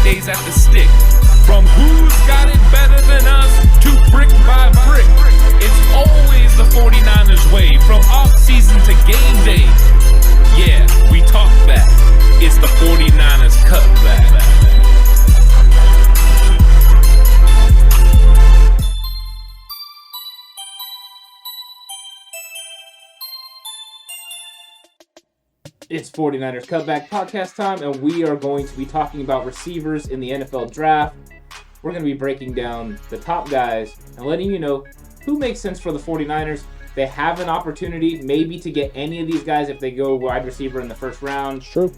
days at the stick. From who's got it better than us to brick by brick. It's always the 49ers way, from off-season to game day. Yeah, we talk back. It's the 49ers Cutback. It's 49ers Cutback Podcast time, and we are going to be talking about receivers in the NFL Draft. We're going to be breaking down the top guys and letting you know who makes sense for the 49ers. They have an opportunity maybe to get any of these guys if they go wide receiver in the first round. True.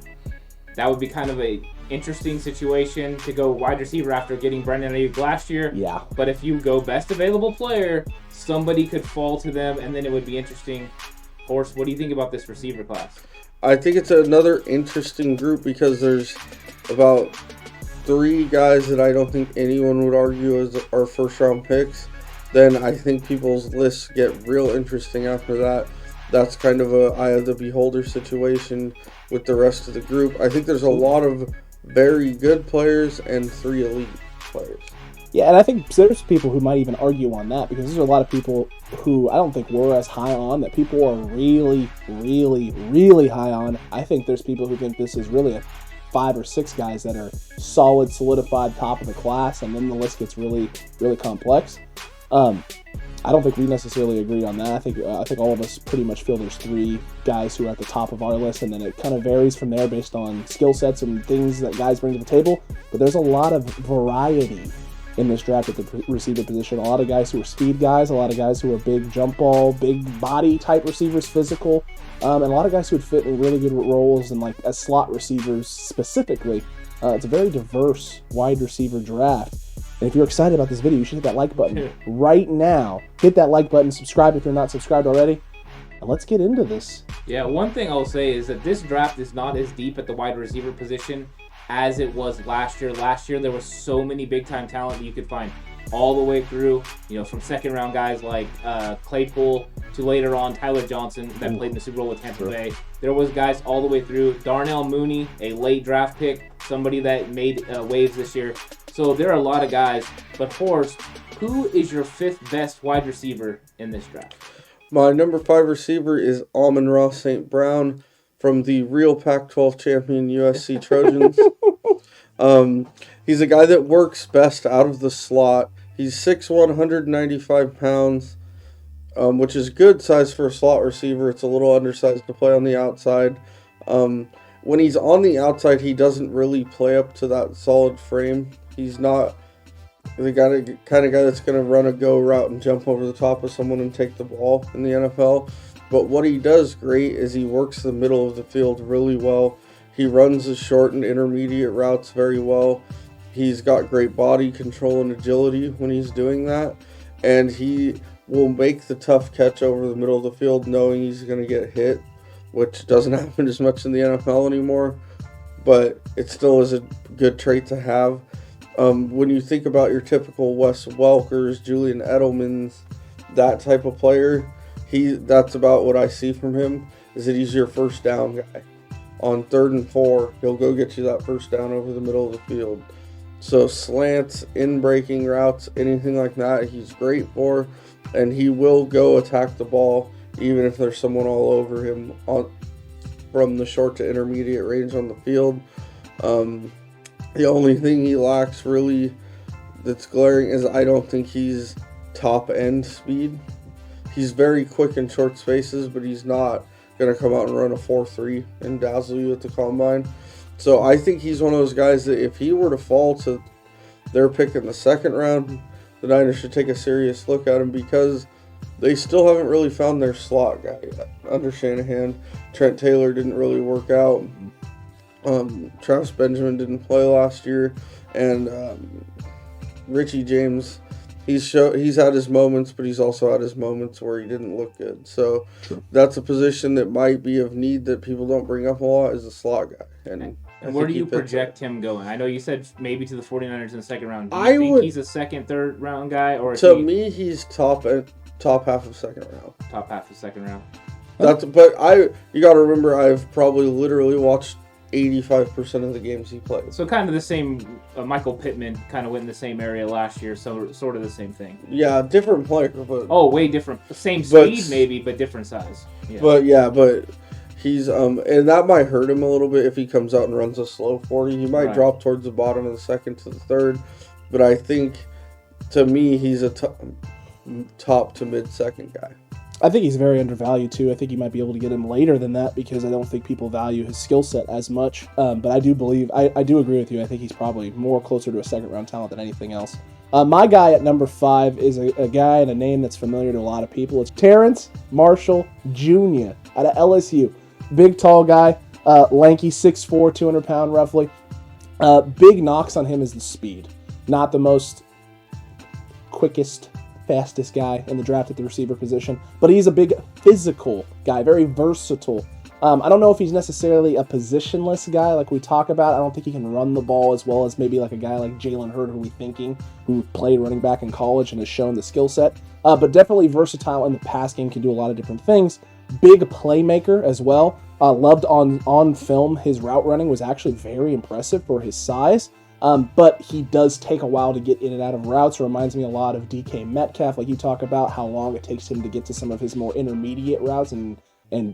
That would be kind of a interesting situation to go wide receiver after getting Brandon Ayuk last year. Yeah. But if you go best available player, somebody could fall to them, and then it would be interesting. Horst, what do you think about this receiver class? I think it's another interesting group because there's about 3 guys that I don't think anyone would argue as our first-round picks. Then I think people's lists get real interesting after that. That's kind of a eye of the beholder situation with the rest of the group. I think there's a lot of very good players and 3 elite players. Yeah, and I think there's people who might even argue on that because there's a lot of people who I don't think we're as high on that people are really, really, really high on. I think there's people who think this is really a 5 or 6 guys that are solid, solidified top of the class, and then the list gets really, really complex. I don't think we necessarily agree on that. I think all of us pretty much feel there's 3 guys who are at the top of our list, and then it kind of varies from there based on skill sets and things that guys bring to the table. But there's a lot of variety in this draft at the receiver position. A lot of guys who are speed guys, a lot of guys who are big jump ball, big body type receivers, physical, and a lot of guys who would fit in really good roles and like as slot receivers specifically. It's a very diverse wide receiver draft. And if you're excited about this video, you should hit that like button right now. Hit that like button, subscribe if you're not subscribed already, and let's get into this. Yeah, one thing I'll say is that this draft is not as deep at the wide receiver position as it was last year. Last year, there was so many big-time talent that you could find all the way through, from second-round guys like Claypool to later on Tyler Johnson that played in the Super Bowl with Tampa Bay. There was guys all the way through. Darnell Mooney, a late draft pick, somebody that made waves this year. So there are a lot of guys. But Horst, who is your 5th best wide receiver in this draft? My number 5 receiver is Amon-Ra St. Brown from the real Pac-12 champion USC Trojans. He's a guy that works best out of the slot. He's 6'1", 195 pounds, which is good size for a slot receiver. It's a little undersized to play on the outside. When he's on the outside, he doesn't really play up to that solid frame. He's not the kind of guy that's going to run a go route and jump over the top of someone and take the ball in the NFL. But what he does great is he works the middle of the field really well. He runs the short and intermediate routes very well. He's got great body control and agility when he's doing that. And he will make the tough catch over the middle of the field knowing he's going to get hit, which doesn't happen as much in the NFL anymore. But it still is a good trait to have. When you think about your typical Wes Welkers, Julian Edelmans, that type of player, that's about what I see from him, is that he's your first down guy. On 3rd and 4, he'll go get you that first down over the middle of the field. So slants, in-breaking routes, anything like that, he's great for. And he will go attack the ball, even if there's someone all over him from the short to intermediate range on the field. The only thing he lacks really that's glaring is I don't think he's top-end speed. He's very quick in short spaces, but he's not going to come out and run a 4.3 and dazzle you at the combine. So I think he's one of those guys that if he were to fall to their pick in the 2nd round, the Niners should take a serious look at him because they still haven't really found their slot guy yet. Under Shanahan, Trent Taylor didn't really work out. Travis Benjamin didn't play last year, and Richie James, he's had his moments, but he's also had his moments where he didn't look good. So that's a position that might be of need that people don't bring up a lot, is a slot guy. And where do you project him going? I know you said maybe to the 49ers in the 2nd round. Do you think he's a 2nd, 3rd round guy? Or to me, he's top half of 2nd round. Top half of 2nd round. You got to remember, I've probably literally watched 85% of the games he played. So kind of the same, Michael Pittman kind of went in the same area last year, so sort of the same thing. Yeah, different player, but... Oh, way different. Same speed maybe, but different size. Yeah. But he's, and that might hurt him a little bit if he comes out and runs a slow 40. He might drop towards the bottom of the second to the third, but I think, to me, he's a top to mid-second guy. I think he's very undervalued, too. I think you might be able to get him later than that because I don't think people value his skill set as much. But I do believe, I do agree with you. I think he's probably more closer to a second-round talent than anything else. My guy at number 5 is a guy and a name that's familiar to a lot of people. It's Terence Marshall Jr. out of LSU. Big, tall guy, lanky, 6'4", 200 pound roughly. Big knocks on him is the speed. Not the most quickest, fastest guy in the draft at the receiver position, but he's a big physical guy, very versatile. I don't know if he's necessarily a positionless guy like we talk about. I don't think he can run the ball as well as maybe like a guy like Jalen Hurd, who played running back in college and has shown the skill set, but definitely versatile in the pass game, can do a lot of different things. Big playmaker as well. Loved on film. His route running was actually very impressive for his size. But he does take a while to get in and out of routes. It reminds me a lot of DK Metcalf, like you talk about how long it takes him to get to some of his more intermediate routes and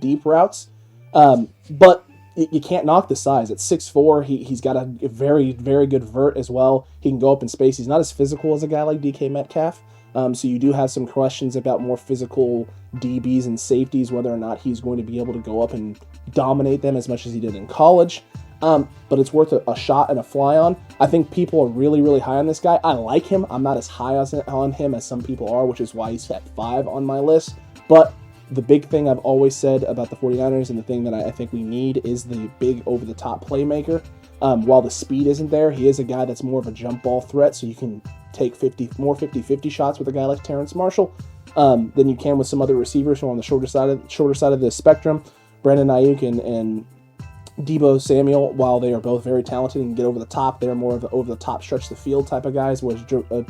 deep routes. But you can't knock the size. At 6'4", he's got a very, very good vert as well. He can go up in space. He's not as physical as a guy like DK Metcalf. So you do have some questions about more physical DBs and safeties, whether or not he's going to be able to go up and dominate them as much as he did in college. But it's worth a shot and a fly on. I think people are really, really high on this guy. I like him. I'm not as high on him as some people are, which is why he's at 5 on my list. But the big thing I've always said about the 49ers and the thing that I think we need is the big over-the-top playmaker. While the speed isn't there, he is a guy that's more of a jump ball threat, so you can take 50-50 shots with a guy like Terence Marshall than you can with some other receivers who are on the shorter side of the spectrum. Brandon Ayuk and Deebo Samuel, while they are both very talented and can get over the top, they're more of the over-the-top stretch the field type of guys, whereas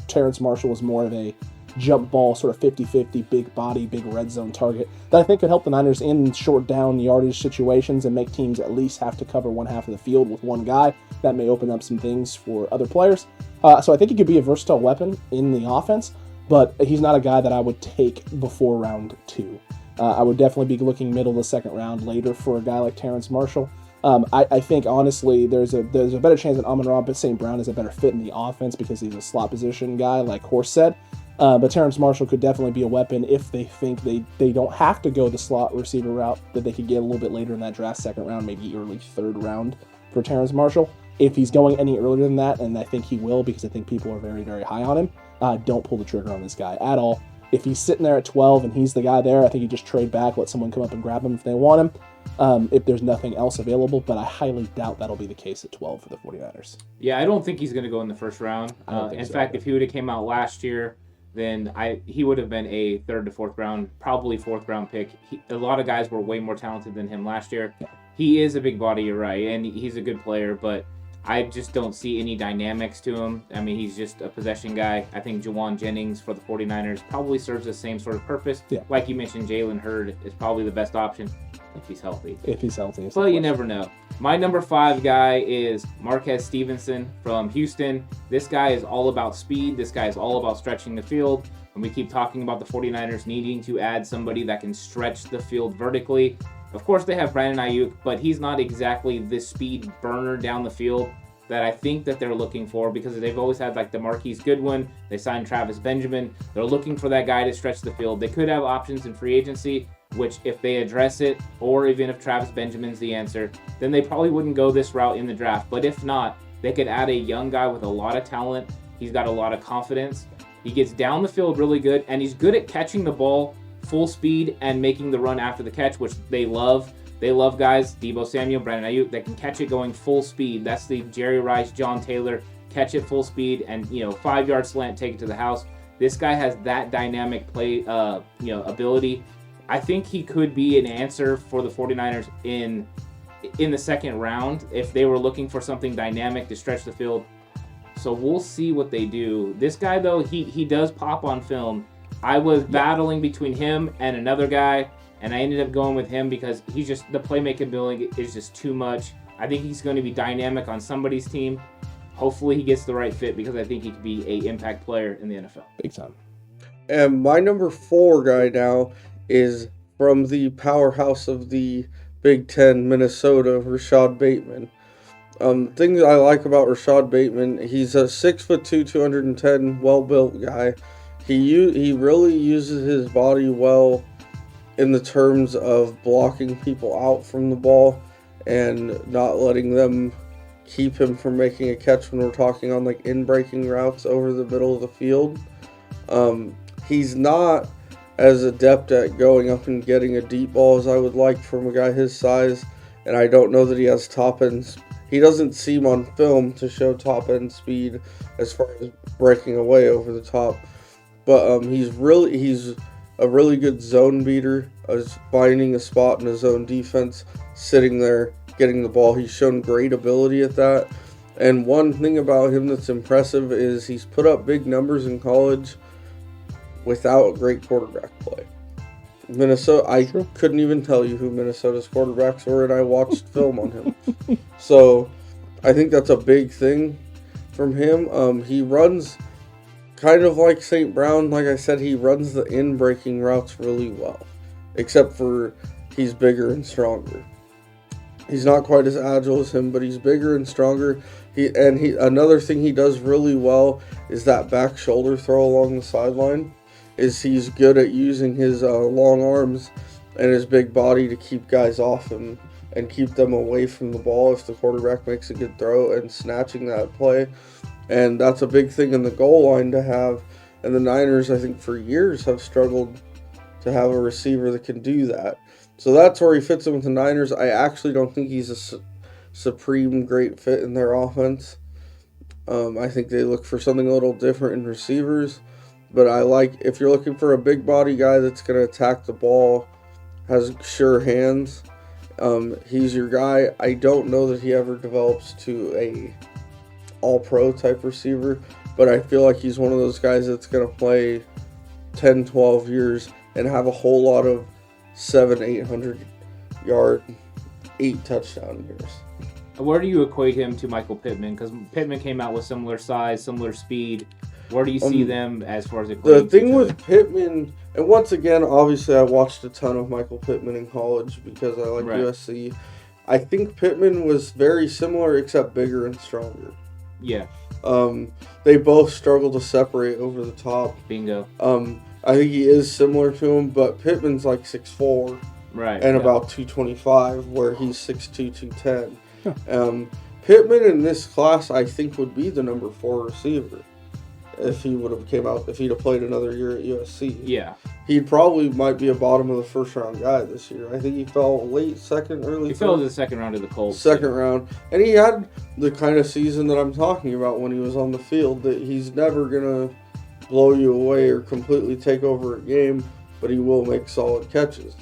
Terence Marshall is more of a jump ball, sort of 50-50, big body, big red zone target that I think could help the Niners in short down yardage situations and make teams at least have to cover one half of the field with one guy. That may open up some things for other players. So I think he could be a versatile weapon in the offense, but he's not a guy that I would take before round 2. I would definitely be looking middle of the second round later for a guy like Terence Marshall. I think, honestly, there's a better chance that Amon-Ra St. Brown is a better fit in the offense because he's a slot position guy, like Horst said. But Terence Marshall could definitely be a weapon if they think they don't have to go the slot receiver route, that they could get a little bit later in that draft, second round, maybe early third round for Terence Marshall. If he's going any earlier than that, and I think he will because I think people are very, very high on him, don't pull the trigger on this guy at all. If he's sitting there at 12 and he's the guy there, I think you just trade back, let someone come up and grab him if they want him, if there's nothing else available, but I highly doubt that'll be the case at 12 for the 49ers. Yeah, I don't think he's going to go in the first round. In fact, if he would have came out last year, then he would have been a third to fourth round, probably fourth round pick. A lot of guys were way more talented than him last year. Yeah. He is a big body, you're right, and he's a good player, but I just don't see any dynamics to him. I mean, he's just a possession guy. I think Jawan Jennings for the 49ers probably serves the same sort of purpose. Yeah. Like you mentioned, Jalen Hurd is probably the best option if he's healthy. Well, you never know. My number 5 guy is Marquez Stevenson from Houston. This guy is all about speed. This guy is all about stretching the field. And we keep talking about the 49ers needing to add somebody that can stretch the field vertically. Of course, they have Brandon Ayuk, but he's not exactly the speed burner down the field that I think that they're looking for, because they've always had like the Marquise Goodwin. They signed Travis Benjamin. They're looking for that guy to stretch the field. They could have options in free agency, which if they address it, or even if Travis Benjamin's the answer, then they probably wouldn't go this route in the draft. But if not, they could add a young guy with a lot of talent. He's got a lot of confidence. He gets down the field really good, and he's good at catching the ball full speed and making the run after the catch, which they love. They love guys, Deebo Samuel, Brandon Ayuk, that can catch it going full speed. That's the Jerry Rice, John Taylor, catch it full speed and, 5-yard slant, take it to the house. This guy has that dynamic play, ability. I think he could be an answer for the 49ers in the second round if they were looking for something dynamic to stretch the field. So we'll see what they do. This guy, though, he does pop on film. I was battling between him and another guy, and I ended up going with him because he's just, the playmaking ability is just too much. I think he's going to be dynamic on somebody's team. Hopefully he gets the right fit because I think he could be an impact player in the NFL. Big time. And my number 4 guy now is from the powerhouse of the Big Ten, Minnesota, Rashad Bateman. Things I like about Rashad Bateman, he's a 6'2", 210, well-built guy. He really uses his body well in the terms of blocking people out from the ball and not letting them keep him from making a catch when we're talking on like in-breaking routes over the middle of the field. He's not as adept at going up and getting a deep ball as I would like from a guy his size, and I don't know that he has top ends. He doesn't seem on film to show top end speed as far as breaking away over the top, but he's a really good zone beater, finding a spot in his own defense, sitting there, getting the ball. He's shown great ability at that. And one thing about him that's impressive is he's put up big numbers in college without great quarterback play. Minnesota, I couldn't even tell you who Minnesota's quarterbacks were, and I watched film on him. So I think that's a big thing from him. He runs kind of like St. Brown. Like I said, he runs the in-breaking routes really well, except for he's bigger and stronger. He's not quite as agile as him, but he's bigger and stronger. Another thing he does really well is that back shoulder throw along the sideline. He's good at using his long arms and his big body to keep guys off him and keep them away from the ball if the quarterback makes a good throw and snatching that play. And that's a big thing in the goal line to have. And the Niners, I think, for years have struggled to have a receiver that can do that. So that's where he fits in with the Niners. I actually don't think he's a supreme great fit in their offense. I think they look for something a little different in receivers. But I like, if you're looking for a big body guy that's going to attack the ball, has sure hands, he's your guy. I don't know that he ever develops to a all-pro type receiver, but I feel like he's one of those guys that's going to play 10, 12 years and have a whole lot of 700-800 yard, 8 touchdown years. Where do you equate him to Michael Pittman? Because Pittman came out with similar size, similar speed. Where do you see them as far as equating? The thing with Pittman, and once again, obviously I watched a ton of Michael Pittman in college because I like USC. I think Pittman was very similar except bigger and stronger. Yeah. They both struggle to separate over the top. Bingo. I think he is similar to him, but Pittman's like 6'4", and about 225, where he's 6'2", 210. Huh. Pittman in this class, I think, would be the number 4 receiver if he would have if he'd have played another year at USC. Yeah. He probably might be a bottom of the first round guy this year. I think he fell late second, early He fell to the second round of the Colts. Second round. And he had the kind of season that I'm talking about when he was on the field, that he's never going to blow you away or completely take over a game, but he will make solid catches.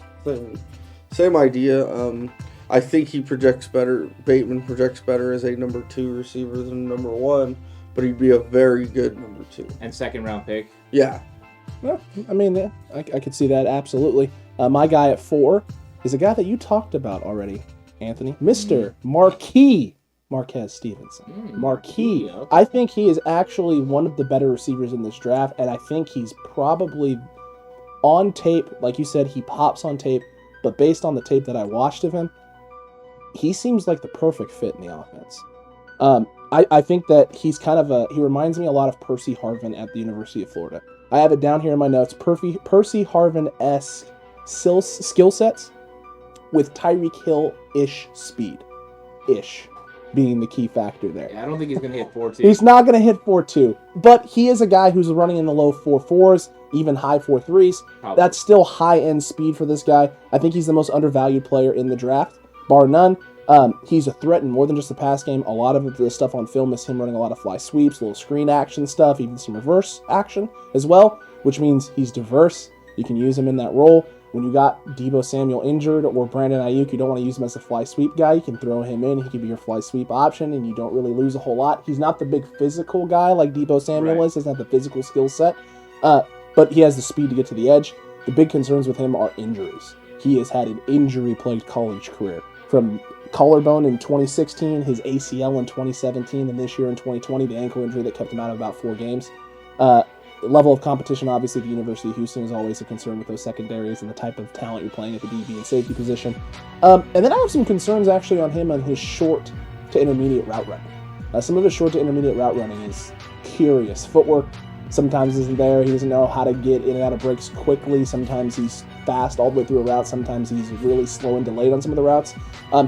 Same idea. I think he projects better. Bateman projects better as a number 2 receiver than number 1, but he'd be a very good number 2. And second round pick. Yeah. Well, I mean, yeah, I could see that absolutely. My guy at 4 is a guy that you talked about already, Anthony. Mr. Marquez Stevenson. Marquis. Okay. I think he is actually one of the better receivers in this draft, and I think he's probably on tape. Like you said, he pops on tape, but based on the tape that I watched of him, he seems like the perfect fit in the offense. I think that he's kind of he reminds me a lot of Percy Harvin at the University of Florida. I have it down here in my notes. Percy Harvin-esque skill sets with Tyreek Hill-ish speed. Ish being the key factor there. Yeah, I don't think he's going to hit 4.2. He's not going to hit 4.2, but he is a guy who's running in the low 4.4s, even high 4.3s. Probably. That's still high-end speed for this guy. I think he's the most undervalued player in the draft, bar none. He's a threat in more than just the pass game. A lot of the stuff on film is him running a lot of fly sweeps, little screen action stuff, even some reverse action as well, which means he's diverse. You can use him in that role. When you got Deebo Samuel injured or Brandon Ayuk, you don't want to use him as a fly sweep guy. You can throw him in. He can be your fly sweep option, and you don't really lose a whole lot. He's not the big physical guy like Deebo Samuel is. He doesn't have the physical skill set, but he has the speed to get to the edge. The big concerns with him are injuries. He has had an injury-plagued college career. from collarbone in 2016, his ACL in 2017, and this year in 2020, the ankle injury that kept him out of about 4 games. Level of competition, obviously, the University of Houston is always a concern with those secondaries and the type of talent you're playing at the DB and safety position. And then I have some concerns actually on him on his short to intermediate route running. Some of his short to intermediate route running is curious. Footwork sometimes isn't there. He doesn't know how to get in and out of breaks quickly. Sometimes he's fast all the way through a route. Sometimes he's really slow and delayed on some of the routes.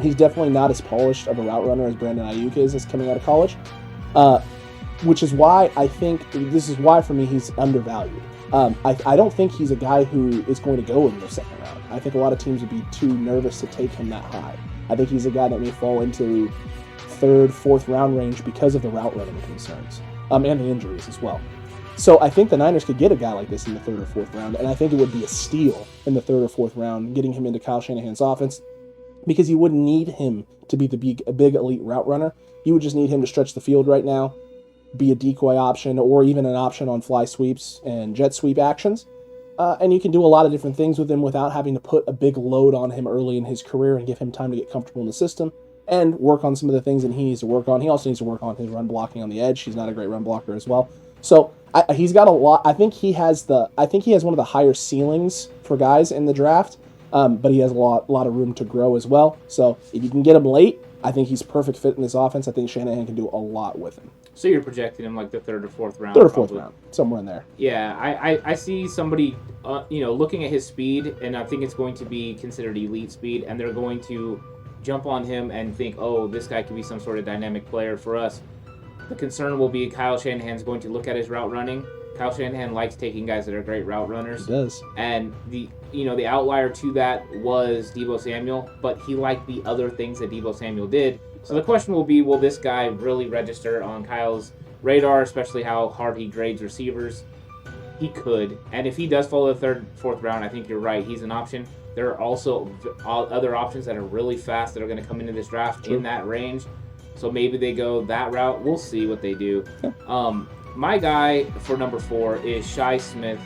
He's definitely not as polished of a route runner as Brandon Ayuk is coming out of college. Which is why I think, this is why for me he's undervalued. I don't think he's a guy who is going to go in the second round. I think a lot of teams would be too nervous to take him that high. I think he's a guy that may fall into 3rd, 4th round range because of the route running concerns and the injuries as well. So I think the Niners could get a guy like this in the 3rd or 4th round, and I think it would be a steal in the 3rd or 4th round, getting him into Kyle Shanahan's offense, because you wouldn't need him to be a big elite route runner. You would just need him to stretch the field right now, be a decoy option, or even an option on fly sweeps and jet sweep actions. And you can do a lot of different things with him without having to put a big load on him early in his career and give him time to get comfortable in the system and work on some of the things that he needs to work on. He also needs to work on his run blocking on the edge. He's not a great run blocker as well. So he's got a lot. I think he has one of the higher ceilings for guys in the draft, but he has a lot of room to grow as well. So if you can get him late, I think he's a perfect fit in this offense. I think Shanahan can do a lot with him. So you're projecting him like the 3rd or 4th round? 3rd or 4th round, somewhere in there. Yeah, I see somebody, looking at his speed, and I think it's going to be considered elite speed, and they're going to jump on him and think, oh, this guy could be some sort of dynamic player for us. The concern will be Kyle Shanahan's going to look at his route running. Kyle Shanahan likes taking guys that are great route runners. He does. And the outlier to that was Deebo Samuel, but he liked the other things that Deebo Samuel did. So the question will be, will this guy really register on Kyle's radar, especially how hard he grades receivers? He could. And if he does fall the 3rd, 4th round, I think you're right. He's an option. There are also other options that are really fast that are going to come into this draft in that range. So maybe they go that route. We'll see what they do. My guy for number 4 is Shi Smith.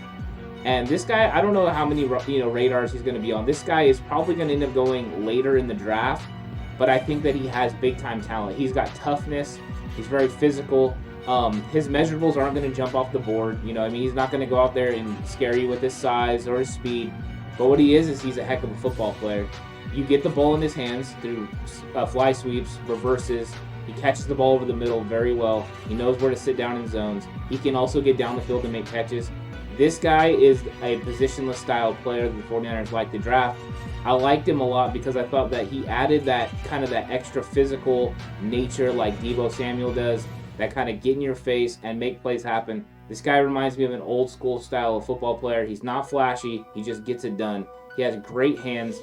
And this guy, I don't know how many radars he's going to be on. This guy is probably going to end up going later in the draft. But I think that he has big-time talent. He's got toughness. He's very physical. His measurables aren't going to jump off the board. He's not going to go out there and scare you with his size or his speed. But what he is he's a heck of a football player. You get the ball in his hands through fly sweeps, reverses. He catches the ball over the middle very well. He knows where to sit down in zones. He can also get down the field and make catches. This guy is a positionless style player that the 49ers like to draft. I liked him a lot because I thought that he added that kind of that extra physical nature like Deebo Samuel does, that kind of get in your face and make plays happen. This guy reminds me of an old school style of football player. He's not flashy. He just gets it done. He has great hands.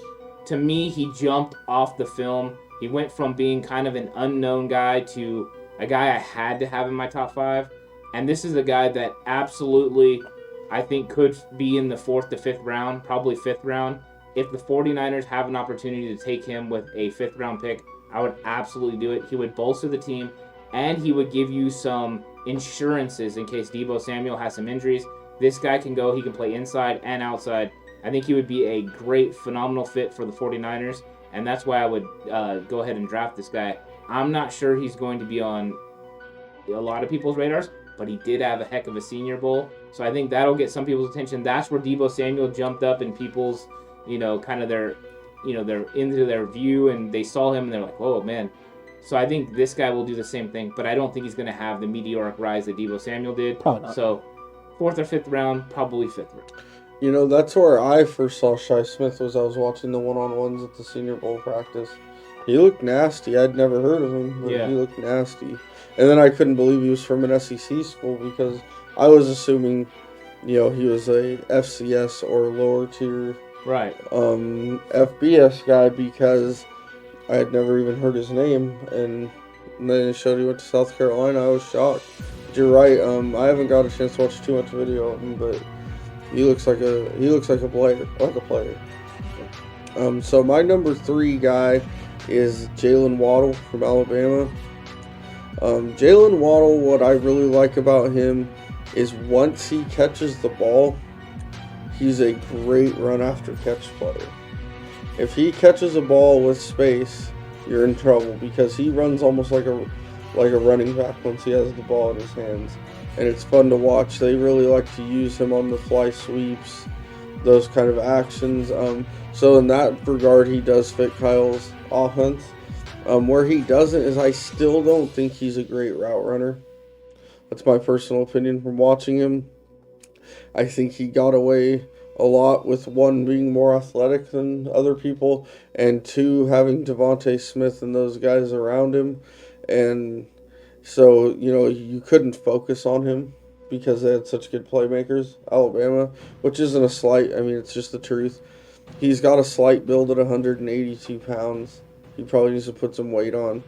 To me, he jumped off the film. He went from being kind of an unknown guy to a guy I had to have in my top 5. And this is a guy that absolutely, I think, could be in the 4th to 5th round, probably 5th round. If the 49ers have an opportunity to take him with a 5th round pick, I would absolutely do it. He would bolster the team, and he would give you some insurances in case Deebo Samuel has some injuries. This guy can go. He can play inside and outside. I think he would be a great, phenomenal fit for the 49ers, and that's why I would go ahead and draft this guy. I'm not sure he's going to be on a lot of people's radars, but he did have a heck of a Senior Bowl, so I think that'll get some people's attention. That's where Deebo Samuel jumped up in people's, kind of they're into their view, and they saw him and they're like, whoa, man. So I think this guy will do the same thing, but I don't think he's going to have the meteoric rise that Deebo Samuel did. Probably not. So 4th or 5th round, probably 5th round. That's where I first saw Shi Smith was I was watching the one-on-ones at the Senior Bowl practice. He looked nasty. I'd never heard of him, but he looked nasty. And then I couldn't believe he was from an SEC school because I was assuming, he was a FCS or lower tier FBS guy because I had never even heard his name. And then it showed he went to South Carolina. I was shocked. But you're right. I haven't got a chance to watch too much video of him, but he looks like a player. So my number 3 guy is Jaylen Waddle from Alabama. Jaylen Waddle, what I really like about him is once he catches the ball, he's a great run after catch player. If he catches a ball with space, you're in trouble because he runs almost like a running back once he has the ball in his hands. And it's fun to watch. They really like to use him on the fly sweeps, those kind of actions. So in that regard, he does fit Kyle's offense. Where he doesn't is I still don't think he's a great route runner. That's my personal opinion from watching him. I think he got away a lot with, one, being more athletic than other people, and two, having Devonte Smith and those guys around him. And so, you couldn't focus on him because they had such good playmakers. Alabama, which isn't a slight, I mean, it's just the truth. He's got a slight build at 182 pounds. He probably needs to put some weight on.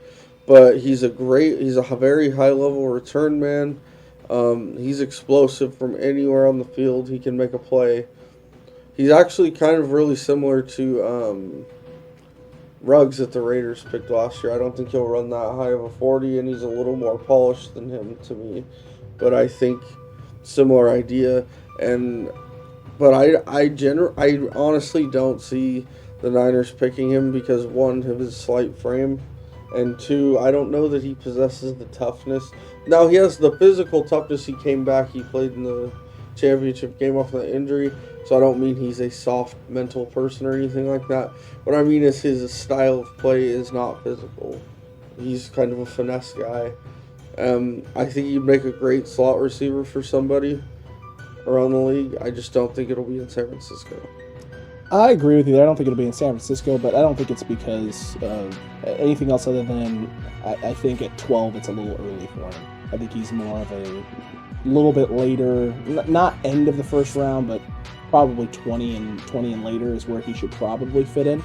But he's a very high-level return man. He's explosive from anywhere on the field. He can make a play. He's actually kind of really similar to Ruggs that the Raiders picked last year. I don't think he'll run that high of a 40, and he's a little more polished than him to me. But I think similar idea. But I honestly don't see the Niners picking him because, one, of his slight frame, and two, I don't know that he possesses the toughness. Now, he has the physical toughness. He came back. He played in the championship game off the injury, so I don't mean he's a soft mental person or anything like that. What I mean is his style of play is not physical. He's kind of a finesse guy. I think he'd make a great slot receiver for somebody around the league. I just don't think it'll be in San Francisco. I agree with you there. I don't think it'll be in San Francisco, but I don't think it's because of anything else other than I think at 12 it's a little early for him. I think he's more of a little bit later, not end of the first round, but probably 20 and later is where he should probably fit in.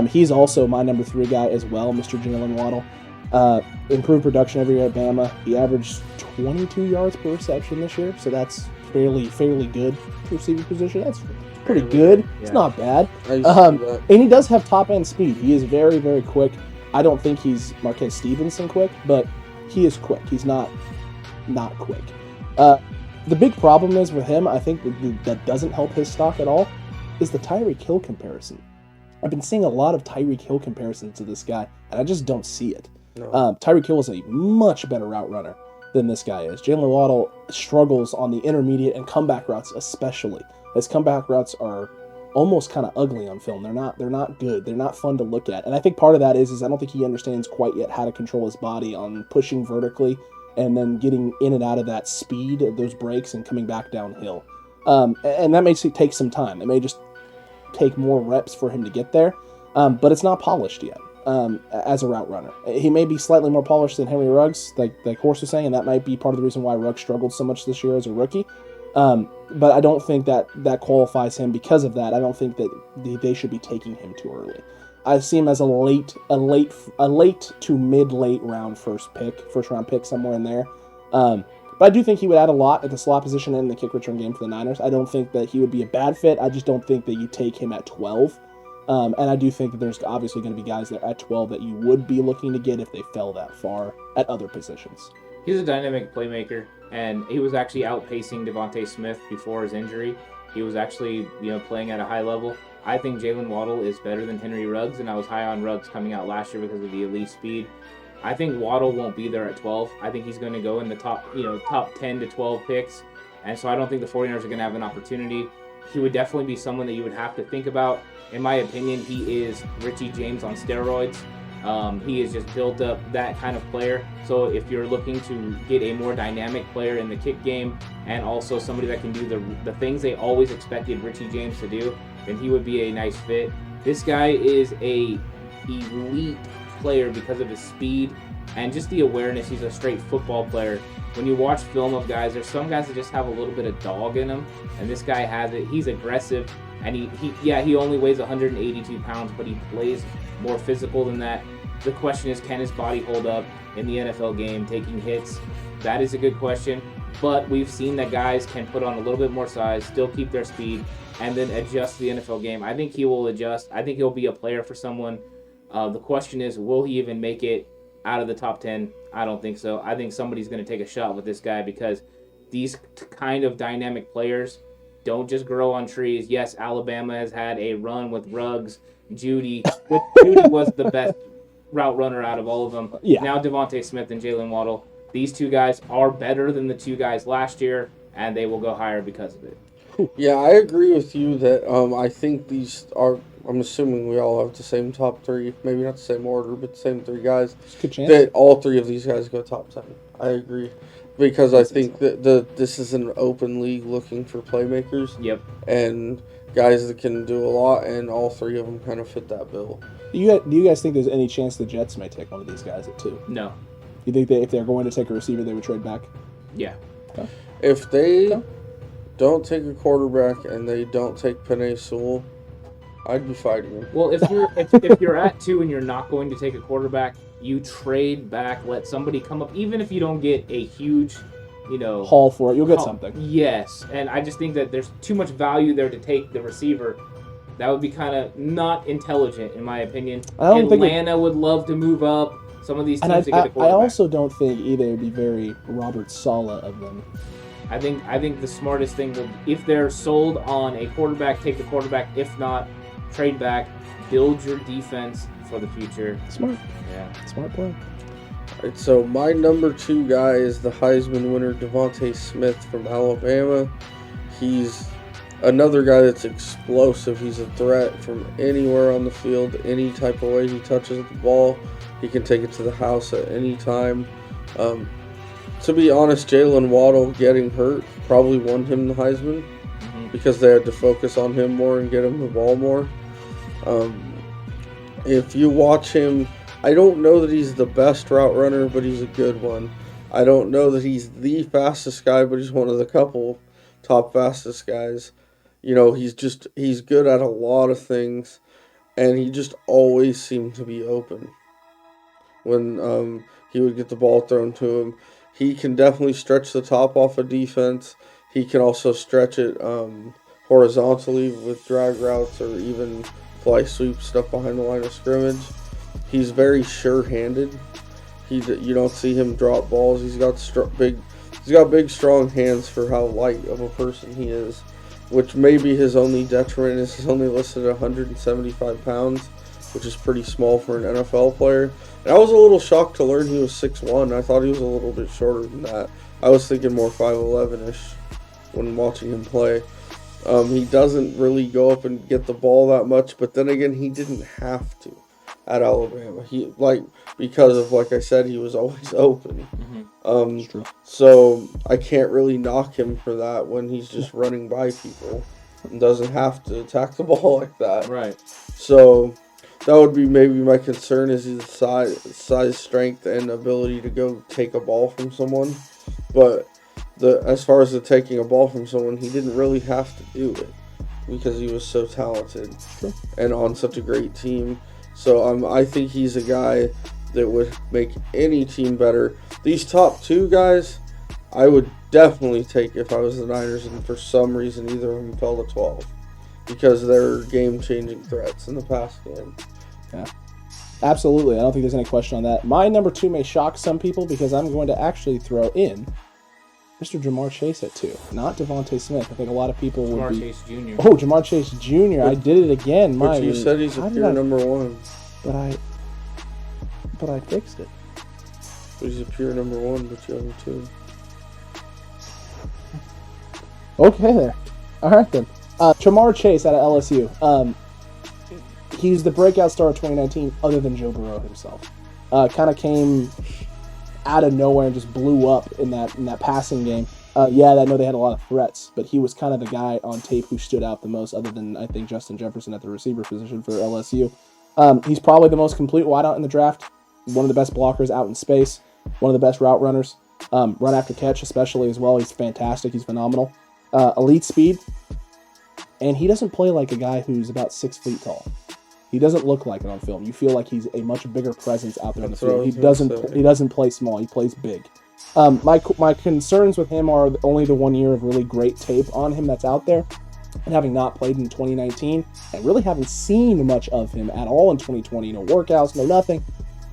He's also my number 3 guy as well, Mr. Jaylen Waddle. Improved production every year at Bama. He averaged 22 yards per reception this year, so that's fairly good for receiving position. That's pretty good. Yeah. It's not bad. And he does have top-end speed. He is very, very quick. I don't think he's Marquez Stevenson quick, but he is quick. He's not quick. The big problem is with him, I think that doesn't help his stock at all, is the Tyreek Hill comparison. I've been seeing a lot of Tyreek Hill comparisons to this guy, and I just don't see it. No. Tyreek Hill is a much better route runner than this guy is. Jaylen Waddle struggles on the intermediate and comeback routes especially. His comeback routes are almost kind of ugly on film. They're not good. They're not fun to look at. And I think part of that is I don't think he understands quite yet how to control his body on pushing vertically and then getting in and out of that speed of those breaks and coming back downhill. And that may take some time. It may just take more reps for him to get there. But it's not polished yet as a route runner. He may be slightly more polished than Henry Ruggs, like Horst was saying, and that might be part of the reason why Ruggs struggled so much this year as a rookie. But I don't think that qualifies him because of that. I don't think that they should be taking him too early. I see him as a late to mid-late round first round pick, somewhere in there. But I do think he would add a lot at the slot position and the kick return game for the Niners. I don't think that he would be a bad fit. I just don't think that you take him at 12. And I do think that there's obviously going to be guys there at 12 that you would be looking to get if they fell that far at other positions. He's a dynamic playmaker, and he was actually outpacing Devonte Smith before his injury. He was actually, playing at a high level. I think Jalen Waddle is better than Henry Ruggs, and I was high on Ruggs coming out last year because of the elite speed. I think Waddle won't be there at 12. I think he's going to go in the top 10 to 12 picks, and so I don't think the 49ers are going to have an opportunity. He would definitely be someone that you would have to think about. In my opinion, he is Richie James on steroids. He is just built up that kind of player. So if you're looking to get a more dynamic player in the kick game and also somebody that can do the things they always expected Richie James to do, then he would be a nice fit. This guy is a elite player because of his speed and just the awareness. He's a straight football player. When you watch film of guys, there's some guys that just have a little bit of dog in them, and this guy has it. He's aggressive, and he only weighs 182 pounds, but he plays more physical than that. The question is, can his body hold up in the NFL game, taking hits? That is a good question, but we've seen that guys can put on a little bit more size, still keep their speed, and then adjust to the NFL game. I think he will adjust. I think he'll be a player for someone. The question is, will he even make it out of the top 10? I don't think so. I think somebody's going to take a shot with this guy because these kind of dynamic players don't just grow on trees. Yes, Alabama has had a run with Ruggs, Judy. Judy was the best route runner out of all of them. Yeah. Now Devonte Smith and Jalen Waddle. These two guys are better than the two guys last year, and they will go higher because of it. Yeah, I agree with you that I think these are. I'm assuming we all have the same top three, maybe not the same order, but the same three guys. Good chance. That all three of these guys go top 10. I agree, because I think that this is an open league looking for playmakers. Yep. And guys that can do a lot, and all three of them kind of fit that bill. Do you guys think there's any chance the Jets may take one of these guys at 2? No. You think that if they're going to take a receiver, they would trade back? Yeah. Okay. If they don't take a quarterback and they don't take Penei Sewell, I'd be fighting him. Well, if you're at 2 and you're not going to take a quarterback, you trade back, let somebody come up, even if you don't get a huge, haul for it. You'll get something. Yes, and I just think that there's too much value there to take the receiver. That would be kind of not intelligent, in my opinion. Atlanta would love to move up. Some of these teams to get a quarterback. I also don't think either would be very Robert Saleh of them. I think the smartest thing would, if they're sold on a quarterback, take the quarterback. If not, trade back, build your defense for the future. Smart. Yeah. Smart play. All right, so my number 2 guy is the Heisman winner, Devonte Smith from Alabama. He's another guy that's explosive. He's a threat from anywhere on the field, any type of way he touches the ball. He can take it to the house at any time. To be honest, Jaylen Waddle getting hurt probably won him the Heisman because they had to focus on him more and get him the ball more. If you watch him, I don't know that he's the best route runner, but he's a good one. I don't know that he's the fastest guy, but he's one of the couple top fastest guys. He's good at a lot of things, and he just always seemed to be open when he would get the ball thrown to him. He can definitely stretch the top off a defense. He can also stretch it horizontally with drag routes or even fly sweep stuff behind the line of scrimmage. He's very sure-handed. You don't see him drop balls. He's got big, strong hands for how light of a person he is, which may be his only detriment. Is he's only listed at 175 pounds, which is pretty small for an NFL player. And I was a little shocked to learn he was 6'1". I thought he was a little bit shorter than that. I was thinking more 5'11"-ish when watching him play. He doesn't really go up and get the ball that much, but then again, he didn't have to at Alabama. Because of, like I said, he was always open. That's true. So I can't really knock him for that when he's just running by people and doesn't have to attack the ball like that. Right. So that would be maybe my concern is his size, strength, and ability to go take a ball from someone. But as far as taking a ball from someone, he didn't really have to do it because he was so talented and on such a great team. So I think he's a guy that would make any team better. These top 2 guys, I would definitely take if I was the Niners, and for some reason either of them fell to 12 because they're game-changing threats in the pass game. Yeah, absolutely. I don't think there's any question on that. My number 2 may shock some people because I'm going to actually throw in Mr. Jamar Chase at 2, not Devonte Smith. I think a lot of people would be... Jamar Chase Jr. Oh, Jamar Chase Jr. I did it again. But you said he's a pure number 1. But I fixed it. But he's a pure number 1, but you have him 2. Okay, there. All right, then. Jamar Chase out of LSU. He's the breakout star of 2019 other than Joe Burrow himself. Kind of came out of nowhere and just blew up in that passing game. I know they had a lot of threats, but he was kind of the guy on tape who stood out the most other than, I think, Justin Jefferson at the receiver position for LSU. He's probably the most complete wideout in the draft. One of the best blockers out in space. One of the best route runners. Run after catch especially as well. He's fantastic. He's phenomenal. Elite speed. And he doesn't play like a guy who's about 6 feet tall. He doesn't look like it on film. You feel like he's a much bigger presence out there on the field. He doesn't play small. He plays big. My concerns with him are only the 1 year of really great tape on him that's out there, and having not played in 2019, and really haven't seen much of him at all in 2020. No workouts, no nothing.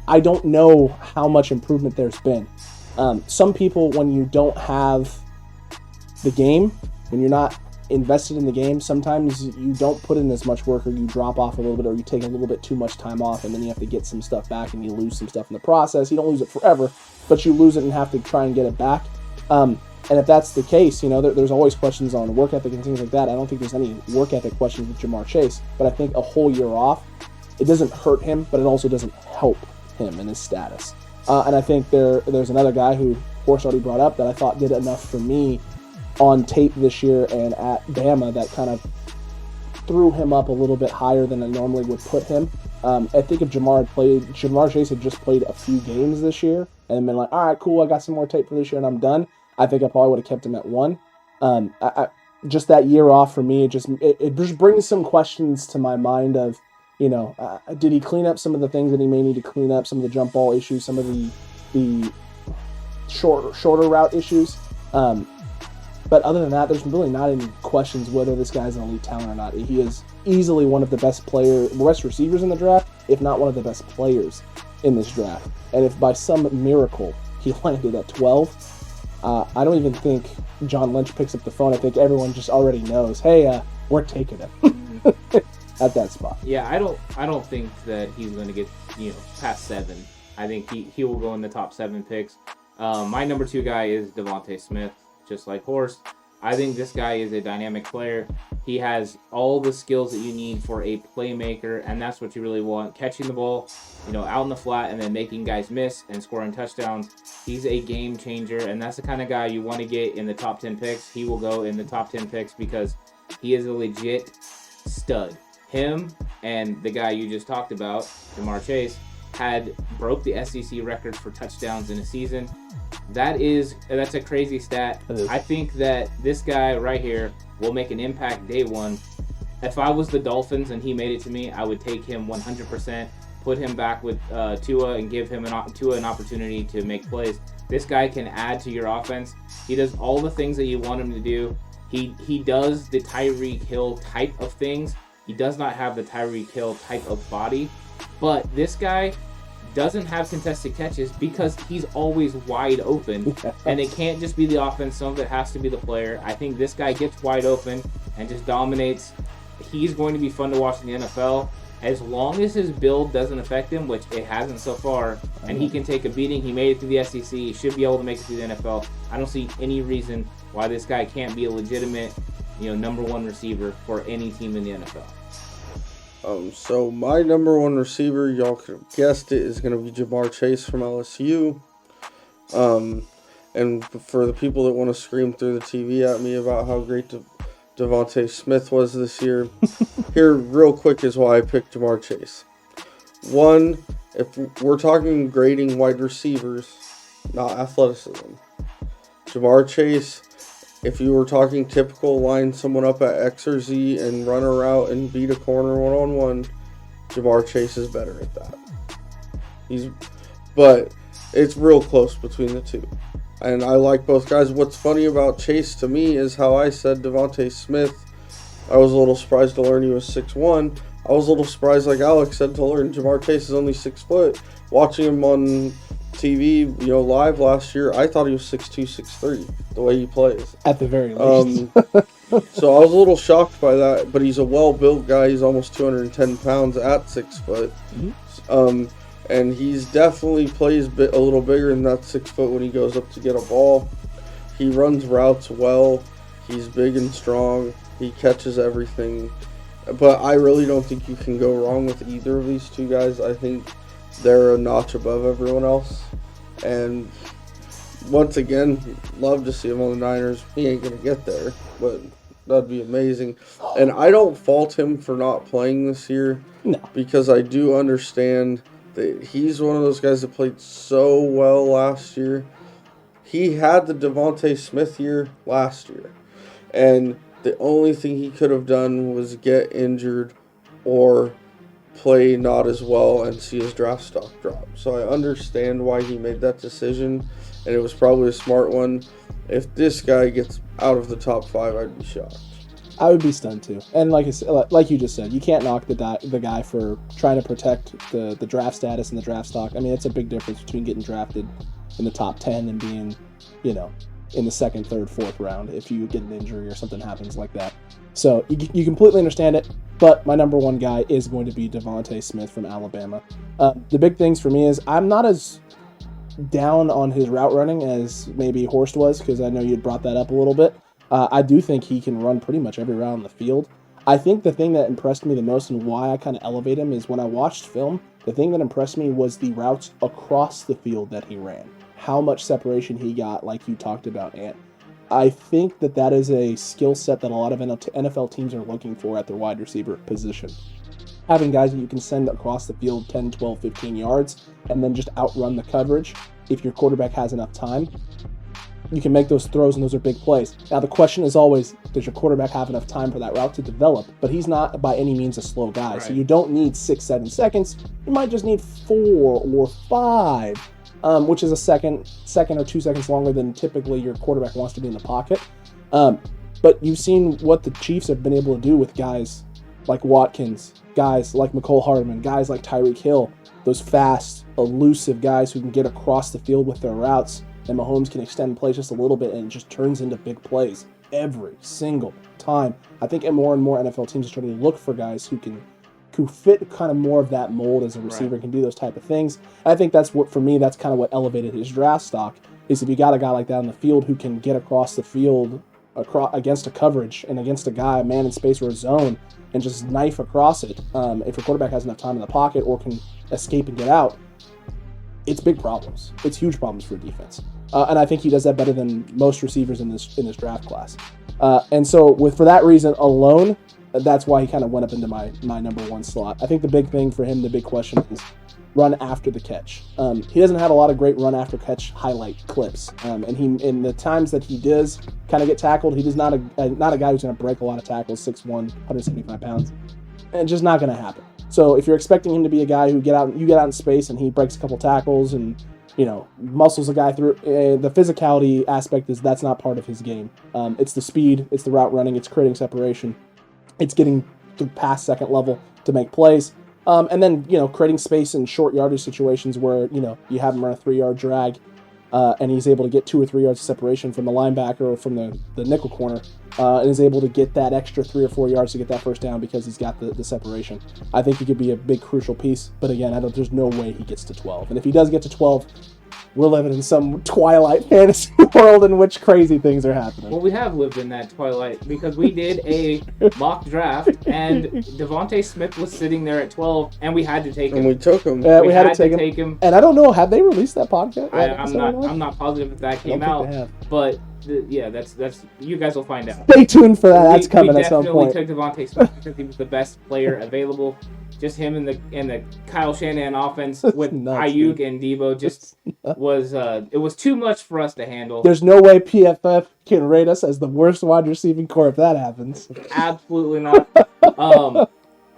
I don't know how much improvement there's been. Some people, when you don't have the game, when you're not invested in the game, sometimes you don't put in as much work, or you drop off a little bit, or you take a little bit too much time off, and then you have to get some stuff back, and you lose some stuff in the process. You don't lose it forever, but you lose it and have to try and get it back. And if that's the case, there's always questions on work ethic and things like that. I don't think there's any work ethic questions with Jamar Chase, but I think a whole year off, it doesn't hurt him, but it also doesn't help him in his status. And I think there's another guy who Horst already brought up that I thought did enough for me on tape this year and at Bama that kind of threw him up a little bit higher than I normally would put him. I think if Jamar Chase had just played a few games this year and been like, all right, cool, I got some more tape for this year and I'm done, I think I probably would have kept him at 1. Just that year off for me, it just brings some questions to my mind of, did he clean up some of the things that he may need to clean up, some of the jump ball issues, some of the shorter route issues. But other than that, there's really not any questions whether this guy's an elite talent or not. He is easily one of the best receivers in the draft, if not one of the best players in this draft. And if by some miracle he landed at 12, I don't even think John Lynch picks up the phone. I think everyone just already knows, hey, we're taking him at that spot. Yeah, I don't think that he's going to get past 7. I think he will go in the top 7 picks. My number 2 guy is Devonte Smith, just like Horst. I think this guy is a dynamic player. He has all the skills that you need for a playmaker, and that's what you really want. Catching the ball, out in the flat, and then making guys miss and scoring touchdowns. He's a game changer, and that's the kind of guy you want to get in the top 10 picks. He will go in the top 10 picks because he is a legit stud. Him and the guy you just talked about, Jamar Chase, broke the SEC record for touchdowns in a season. That's a crazy stat. I think that this guy right here will make an impact day one. If I was the Dolphins and he made it to me, I would take him 100%, put him back with Tua and give him Tua an opportunity to make plays. This guy can add to your offense. He does all the things that you want him to do. He does the Tyreek Hill type of things. He does not have the Tyreek Hill type of body, but this guy doesn't have contested catches because he's always wide open, and it can't just be the offense. Some of it has to be the player. I think this guy gets wide open and just dominates. He's going to be fun to watch in the NFL as long as his build doesn't affect him, which it hasn't so far, and he can take a beating. He made it through the SEC. He should be able to make it through the NFL. I don't see any reason why this guy can't be a legitimate, number 1 receiver for any team in the NFL. So my number 1 receiver, y'all could have guessed it, is going to be Jamar Chase from LSU. And for the people that want to scream through the TV at me about how great Devonte Smith was this year, here real quick is why I picked Jamar Chase. 1, if we're talking grading wide receivers, not athleticism, Jamar Chase, if you were talking typical, line someone up at X or Z and run a route and beat a corner one-on-one, Jamar Chase is better at that. But it's real close between the two. And I like both guys. What's funny about Chase to me is how I said Devonte Smith, I was a little surprised to learn he was 6'1". I was a little surprised, like Alex said, to learn Jamar Chase is only 6 foot. Watching him on TV, live last year, I thought he was 6'2", 6'3", the way he plays. At the very least. So I was a little shocked by that, but he's a well-built guy. He's almost 210 pounds at 6 foot. Mm-hmm. And he's definitely plays a little bigger than that 6 foot when he goes up to get a ball. He runs routes well. He's big and strong. He catches everything. But I really don't think you can go wrong with either of these two guys. I think they're a notch above everyone else. And once again, love to see him on the Niners. He ain't going to get there, but that'd be amazing. And I don't fault him for not playing this year. No. Because I do understand that he's one of those guys that played so well last year. He had the Devonte Smith year last year. And the only thing he could have done was get injured or play not as well and see his draft stock drop. So I understand why he made that decision, and it was probably a smart one. If this guy gets out of the top 5, I'd be shocked. I would be stunned too. And like you just said, you can't knock the guy for trying to protect the draft status and the draft stock. I mean, it's a big difference between getting drafted in the top 10 and being, in the second, third, fourth round if you get an injury or something happens like that. So you completely understand it, but my number one guy is going to be Devonte Smith from Alabama. The big things for me is I'm not as down on his route running as maybe Horst was, because I know you had brought that up a little bit. I do think he can run pretty much every route on the field. I think the thing that impressed me the most and why I kind of elevate him is when I watched film, the thing that impressed me was the routes across the field that he ran. How much separation he got, like you talked about, Ant. I think that is a skill set that a lot of NFL teams are looking for at their wide receiver position. Having guys that you can send across the field 10, 12, 15 yards and then just outrun the coverage if your quarterback has enough time. You can make those throws, and those are big plays. Now, the question is always, does your quarterback have enough time for that route to develop? But he's not by any means a slow guy, right. So you don't need 6-7 seconds. You might just need 4 or 5, which is a second or 2 seconds longer than typically your quarterback wants to be in the pocket. But you've seen what the Chiefs have been able to do with guys like Watkins, guys like McCole Hardman, guys like Tyreek Hill, those fast, elusive guys who can get across the field with their routes. And Mahomes can extend plays just a little bit, and it just turns into big plays every single time. I think more and more NFL teams are starting to look for guys who fit kind of more of that mold as a receiver, and can do those type of things. And I think that's what, for me, that's kind of what elevated his draft stock, is if you got a guy like that on the field who can get across the field against a coverage and against a guy, a man in space or a zone, and just knife across it. If your quarterback has enough time in the pocket or can escape and get out, it's big problems. It's huge problems for a defense. And I think he does that better than most receivers in this draft class. And so for that reason alone, that's why he kind of went up into my number one slot. I think the big thing for him, the big question is run after the catch. He doesn't have a lot of great run after catch highlight clips. And in the times that he does kind of get tackled, he does not a guy who's going to break a lot of tackles, 6'1", 175 pounds. And it's just not going to happen. So if you're expecting him to be a guy who you get out in space and he breaks a couple tackles and muscles a guy through, the physicality aspect that's not part of his game. It's the speed, it's the route running, it's creating separation, it's getting past second level to make plays, and then creating space in short yardage situations where you have him run a 3-yard drag, and he's able to get 2 or 3 yards of separation from the linebacker or from the nickel corner, and is able to get that extra 3 or 4 yards to get that first down because he's got the separation. I think he could be a big crucial piece, but again, there's no way he gets to 12. And if he does get to 12, we're living in some Twilight fantasy world in which crazy things are happening. Well, we have lived in that Twilight because we did a mock draft, and Devonte Smith was sitting there at 12, and we had to take him. And we took him. Yeah, we had to take him. And I don't know, have they released that podcast? I'm not positive if that came out, but that's you guys will find out. Stay tuned for that. That's coming at some point. We definitely took Devonte Smith because he was the best player available. Just him in the Kyle Shanahan offense with Ayuk and Debo it was too much for us to handle. There's no way PFF can rate us as the worst wide receiving core if that happens. Absolutely not.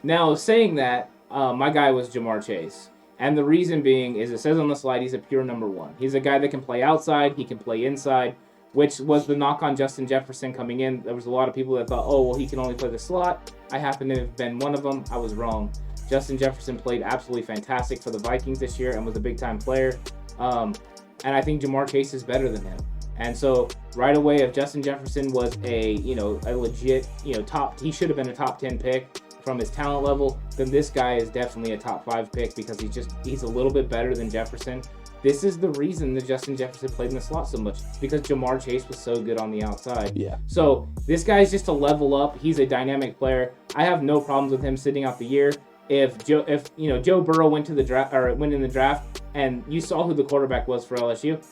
Now, saying that, my guy was Jamar Chase. And the reason being is it says on the slide he's a pure number 1. He's a guy that can play outside, he can play inside, which was the knock on Justin Jefferson coming in. There was a lot of people that thought, he can only play the slot. I happen to have been one of them. I was wrong. Justin Jefferson played absolutely fantastic for the Vikings this year and was a big-time player. And I think Jamar Chase is better than him. And so right away, if Justin Jefferson was a legit, top, he should have been a top 10 pick from his talent level, then this guy is definitely a top 5 pick because he's a little bit better than Jefferson. This is the reason that Justin Jefferson played in the slot so much, because Jamar Chase was so good on the outside. Yeah. So this guy's just a level up. He's a dynamic player. I have no problems with him sitting out the year. If Joe Burrow went in the draft and you saw who the quarterback was for LSU,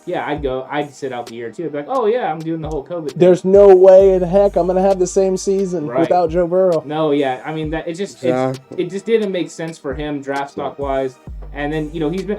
I'd sit out the year too. I'd be like, I'm doing the whole COVID thing. There's no way in heck I'm gonna have the same season without Joe Burrow. No, yeah, I mean it just didn't make sense for him draft stock wise. And then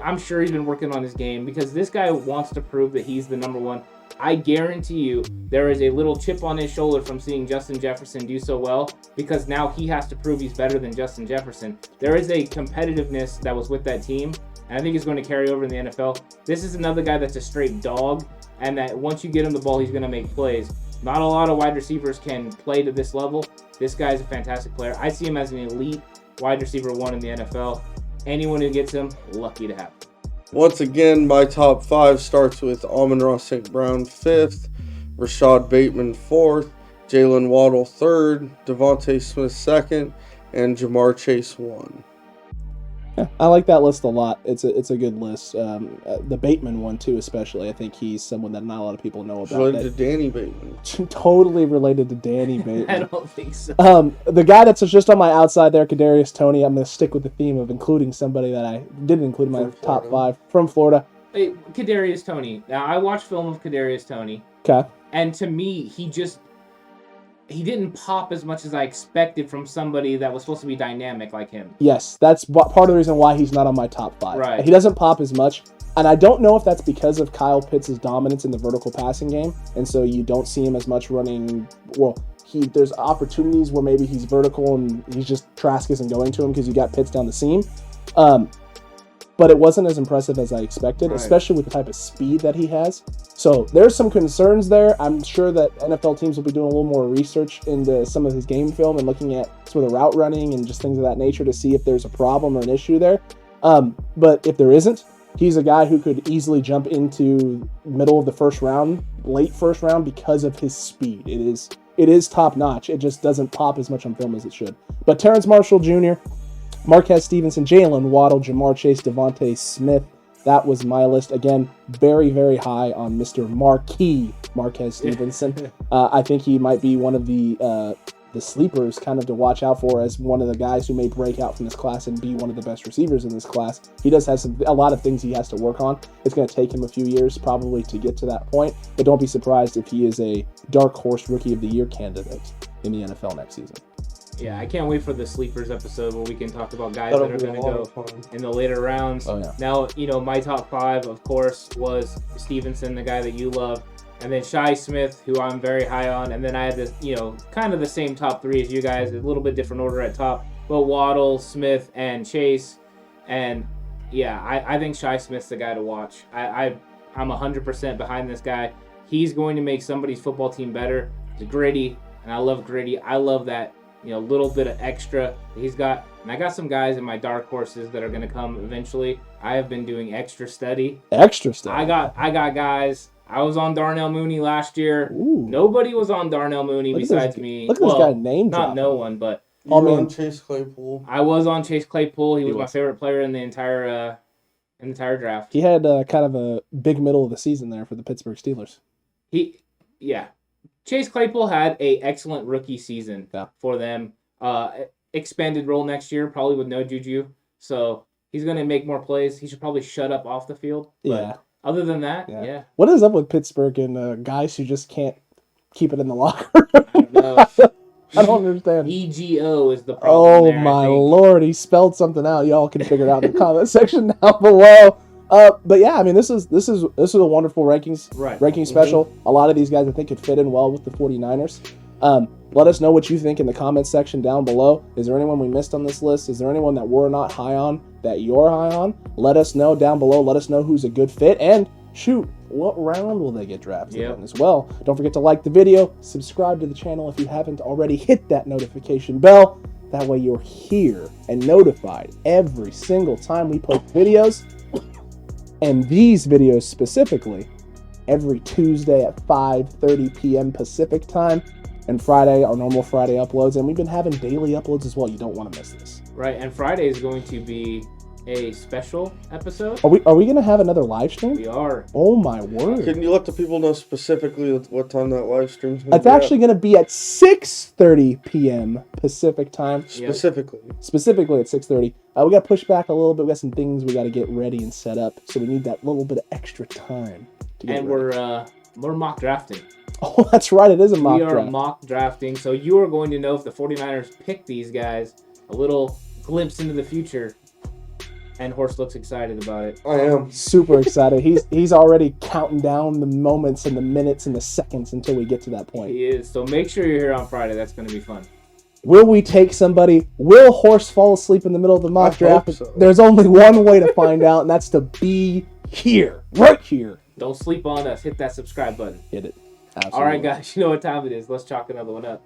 I'm sure he's been working on his game because this guy wants to prove that he's the number 1. I guarantee you there is a little chip on his shoulder from seeing Justin Jefferson do so well because now he has to prove he's better than Justin Jefferson. There is a competitiveness that was with that team, and I think it's going to carry over in the NFL. This is another guy that's a straight dog, and that once you get him the ball, he's going to make plays. Not a lot of wide receivers can play to this level. This guy's a fantastic player. I see him as an elite wide receiver 1 in the NFL. Anyone who gets him, lucky to have him. Once again, my top 5 starts with Amon-Ra St. Brown 5th, Rashad Bateman 4th, Jalen Waddle 3rd, Devonte Smith 2nd, and Jamar Chase 1. Yeah, I like that list a lot. It's a good list. The Bateman one too, especially. I think he's someone that not a lot of people know about. Related to Danny Bateman. Totally related to Danny Bateman. I don't think so. The guy that's just on my outside there, Cadarius Tony. I'm going to stick with the theme of including somebody that I didn't include in my top 5 from Florida. Hey, Cadarius Tony. Now, I watched film of Cadarius Tony. Okay. And to me, he didn't pop as much as I expected from somebody that was supposed to be dynamic like him. Yes, that's part of the reason why he's not on my top 5. Right. He doesn't pop as much, and I don't know if that's because of Kyle Pitts' dominance in the vertical passing game, and so you don't see him as much running. Well, there's opportunities where maybe he's vertical and he's just Trask isn't going to him because you got Pitts down the seam. But it wasn't as impressive as I expected, especially with the type of speed that he has. So there's some concerns there. I'm sure that NFL teams will be doing a little more research into some of his game film and looking at some of the route running and just things of that nature to see if there's a problem or an issue there. But if there isn't, he's a guy who could easily jump into middle of the first round, late first round because of his speed. It is top notch. It just doesn't pop as much on film as it should. But Terence Marshall Jr., Marquez Stevenson, Jalen Waddle, Jamar Chase, Devonte Smith. That was my list. Again, very, very high on Mr. Marquez Stevenson. I think he might be one of the sleepers kind of to watch out for as one of the guys who may break out from this class and be one of the best receivers in this class. He does have a lot of things he has to work on. It's going to take him a few years probably to get to that point, but don't be surprised if he is a dark horse Rookie of the Year candidate in the NFL next season. Yeah, I can't wait for the sleepers episode where we can talk about guys that are going to go in the later rounds. Oh, yeah. Now, my top 5, of course, was Stevenson, the guy that you love, and then Shi Smith, who I'm very high on, and then I had this, kind of the same top 3 as you guys, a little bit different order at top, but Waddle, Smith, and Chase, and yeah, I think Shi Smith's the guy to watch. I'm 100% behind this guy. He's going to make somebody's football team better. He's gritty, and I love gritty. I love that. Little bit of extra he's got. And I got some guys in my dark horses that are going to come eventually. I have been doing extra study. I got guys. I was on Darnell Mooney last year. Ooh. Nobody was on Darnell Mooney besides me. Look at this guy name not no one, but you were on Chase Claypool. I was on Chase Claypool. He was my favorite player in the entire draft. He had kind of a big middle of the season there for the Pittsburgh Steelers. Chase Claypool had an excellent rookie season for them. Expanded role next year, probably with no Juju. So he's going to make more plays. He should probably shut up off the field. But other than that, yeah. What is up with Pittsburgh and guys who just can't keep it in the locker? I don't know. I don't understand. EGO is the problem. Oh, my Lord. He spelled something out. Y'all can figure it out in the comment section down below. But yeah, I mean, this is a wonderful ranking special. Mm-hmm. A lot of these guys I think could fit in well with the 49ers. Let us know what you think in the comment section down below. Is there anyone we missed on this list? Is there anyone that we're not high on that you're high on? Let us know down below. Let us know who's a good fit. And shoot, what round will they get drafted in as well? Don't forget to like the video, subscribe to the channel if you haven't already, hit that notification bell. That way you're here and notified every single time we post videos. And these videos specifically, every Tuesday at 5:30 p.m. Pacific time, and Friday, our normal Friday uploads. And we've been having daily uploads as well. You don't want to miss this. Right, and Friday is going to be a special episode. Are we going to have another live stream? We are. Oh, my word. Can you let the people know specifically what time that live stream's going to be? It's actually going to be at 6:30 p.m. Pacific time. Specifically at 6:30. We got to push back a little bit. We got some things we got to get ready and set up. So we need that little bit of extra time to get ready. And we're mock drafting. Oh, that's right. It is a mock draft. We are mock drafting. So you are going to know if the 49ers pick these guys. A little glimpse into the future. And Horst looks excited about it. I am. Super excited. He's already counting down the moments and the minutes and the seconds until we get to that point. He is. So make sure you're here on Friday. That's going to be fun. Will we take somebody? Will Horst fall asleep in the middle of the mock draft? Hope so. There's only one way to find out, and that's to be here. Right here. Don't sleep on us. Hit that subscribe button. Hit it. Absolutely. All right, guys. You know what time it is. Let's chalk another one up.